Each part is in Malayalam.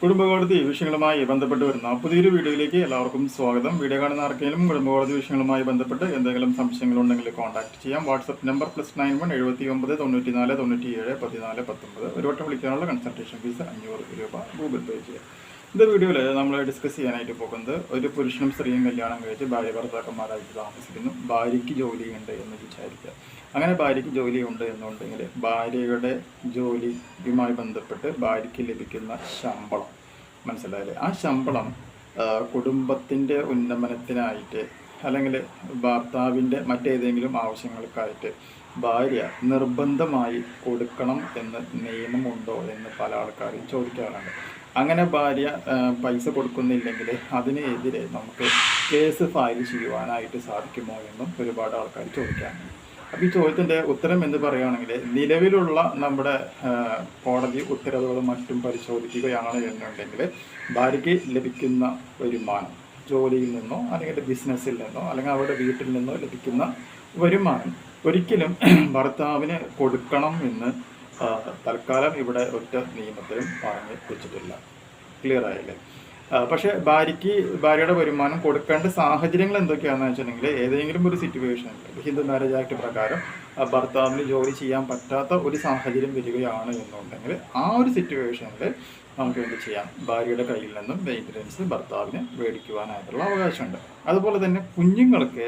കുടുംബകോടതി വിഷയങ്ങളുമായി ബന്ധപ്പെട്ട് വരുന്ന പുതിയൊരു വീഡിയോയിലേക്ക് എല്ലാവർക്കും സ്വാഗതം. വീഡിയോ കാണുന്ന ആർക്കെങ്കിലും കുടുംബകോടതി വിഷയങ്ങളുമായി ബന്ധപ്പെട്ട് എന്തെങ്കിലും സംശയങ്ങളുണ്ടെങ്കിൽ കോൺടാക്ട് ചെയ്യാം. WhatsApp number +91 79 94 97 14 19. ഒരു വട്ടം വിളിക്കാനുള്ള കൺസൾട്ടേഷൻ ഫീസ് 500 രൂപ ഗൂഗിൾ പേ ചെയ്യാം. இந்த വീഡിയോയിൽ നമ്മൾ ഡിസ്കസ് ചെയ്യാനായിട്ട് പോകുന്നത് ഒരു പുരുഷനും സ്ത്രീയും കല്യാണം കഴിച്ച് ഭാര്യ ഭർത്താക്കന്മാരായിട്ട് താമസിക്കുന്നു. ഭാര്യയ്ക്ക് ജോലിയുണ്ട് എന്ന് വിചാരിക്കുക. അങ്ങനെ ഭാര്യയ്ക്ക് ജോലിയുണ്ട് എന്നുണ്ടെങ്കിൽ ഭാര്യയുടെ ജോലിയുമായി ബന്ധപ്പെട്ട് ഭാര്യയ്ക്ക് ലഭിക്കുന്ന ശമ്പളം മനസ്സിലായില്ലേ? ആ ശമ്പളം കുടുംബത്തിൻ്റെ ഉന്നമനത്തിനായിട്ട് അല്ലെങ്കിൽ ഭർത്താവിൻ്റെ മറ്റേതെങ്കിലും ആവശ്യങ്ങൾക്കായിട്ട് ഭാര്യ നിർബന്ധമായി കൊടുക്കണം എന്ന് നിയമമുണ്ടോ എന്ന് പല ആൾക്കാരും ചോദിക്കാറുണ്ട്. അങ്ങനെ ഭാര്യ പൈസ കൊടുക്കുന്നില്ലെങ്കിൽ അതിനെതിരെ നമുക്ക് കേസ് ഫയൽ ചെയ്യുവാനായിട്ട് സാധിക്കുമോ എന്നും ഒരുപാട് ആൾക്കാർ ചോദിക്കാറുണ്ട്. അപ്പോൾ ഈ ചോദ്യത്തിൻ്റെ ഉത്തരം എന്ന് പറയുകയാണെങ്കിൽ നിലവിലുള്ള നമ്മുടെ കോടതി ഉത്തരവുകളും മറ്റും പരിശോധിക്കുകയാണ് എന്നുണ്ടെങ്കിൽ ഭാര്യയ്ക്ക് ലഭിക്കുന്ന വരുമാനം ജോലിയിൽ നിന്നോ അല്ലെങ്കിൽ ബിസിനസ്സിൽ നിന്നോ അല്ലെങ്കിൽ അവരുടെ വീട്ടിൽ നിന്നോ ലഭിക്കുന്ന വരുമാനം ഒരിക്കലും ഭർത്താവിന് കൊടുക്കണം എന്ന് തൽക്കാലം ഇവിടെ ഒറ്റ നിയമത്തിലും പറഞ്ഞു വെച്ചിട്ടില്ല. ക്ലിയർ ആയില്ലേ? പക്ഷേ ഭാര്യയുടെ വരുമാനം കൊടുക്കേണ്ട സാഹചര്യങ്ങൾ എന്തൊക്കെയാണെന്ന് വെച്ചിട്ടുണ്ടെങ്കിൽ ഏതെങ്കിലും ഒരു സിറ്റുവേഷനിൽ ഹിന്ദു മാരേജ് ആക്ട് പ്രകാരം ഭർത്താവിന് ജോലി ചെയ്യാൻ പറ്റാത്ത ഒരു സാഹചര്യം വരികയാണ് എന്നുണ്ടെങ്കിൽ ആ ഒരു സിറ്റുവേഷനിൽ നമുക്ക് എന്ത് ചെയ്യാം? ഭാര്യയുടെ കയ്യിൽ നിന്നും മെയിൻ്റനൻസ് ഭർത്താവിന് മേടിക്കുവാനായിട്ടുള്ള അവകാശമുണ്ട്. അതുപോലെ തന്നെ കുഞ്ഞുങ്ങൾക്ക്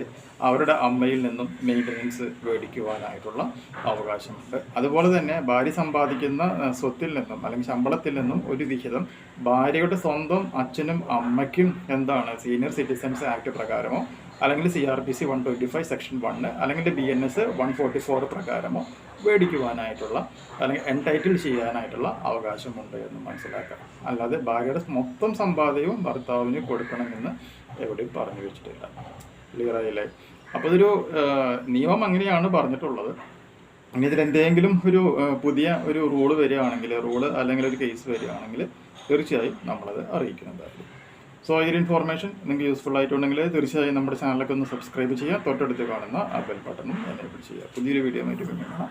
അവരുടെ അമ്മയിൽ നിന്നും മെയിൻ്റനൻസ് മേടിക്കുവാനായിട്ടുള്ള അവകാശമുണ്ട്. അതുപോലെ തന്നെ ഭാര്യ സമ്പാദിക്കുന്ന സ്വത്തിൽ നിന്നും അല്ലെങ്കിൽ ശമ്പളത്തിൽ നിന്നും ഒരു വിഹിതം ഭാര്യയുടെ സ്വന്തം അച്ഛനും അമ്മയ്ക്കും എന്താണ് സീനിയർ സിറ്റിസൺസ് ആക്ട് പ്രകാരമോ അല്ലെങ്കിൽ CRPC 125 സെക്ഷൻ 1 അല്ലെങ്കിൽ BNS 144 പ്രകാരമോ മേടിക്കുവാനായിട്ടുള്ള അല്ലെങ്കിൽ എൻടൈറ്റിൽ ചെയ്യാനായിട്ടുള്ള അവകാശമുണ്ട് എന്ന് മനസ്സിലാക്കാം. അല്ലാതെ ഭാര്യയുടെ മൊത്തം സമ്പാദ്യവും ഭർത്താവിന് കൊടുക്കണമെന്ന് എവിടെയും പറഞ്ഞു വെച്ചിട്ടില്ല. ക്ലിയർ ആയില്ലേ? അപ്പോൾ ഇതൊരു നിയമം അങ്ങനെയാണ് പറഞ്ഞിട്ടുള്ളത്. ഇനി ഇതിലെന്തെങ്കിലും ഒരു പുതിയ ഒരു റൂള് വരികയാണെങ്കിൽ അല്ലെങ്കിൽ ഒരു കേസ് വരികയാണെങ്കിൽ തീർച്ചയായും നമ്മളത് അറിയിക്കുന്നതായിരിക്കും. സോ ഈ ഒരു ഇൻഫോർമേഷൻ നിങ്ങൾക്ക് യൂസ്ഫുൾ ആയിട്ടുണ്ടെങ്കിൽ തീർച്ചയായും നമ്മുടെ ചാനലൊക്കെ ഒന്ന് സബ്സ്ക്രൈബ് ചെയ്യുക. തൊട്ടടുത്ത് കാണുന്ന ആ ബെൽ ബട്ടണും എനേബിൾ ചെയ്യുക. പുതിയൊരു വീഡിയോ ആയിട്ട് കാണാം.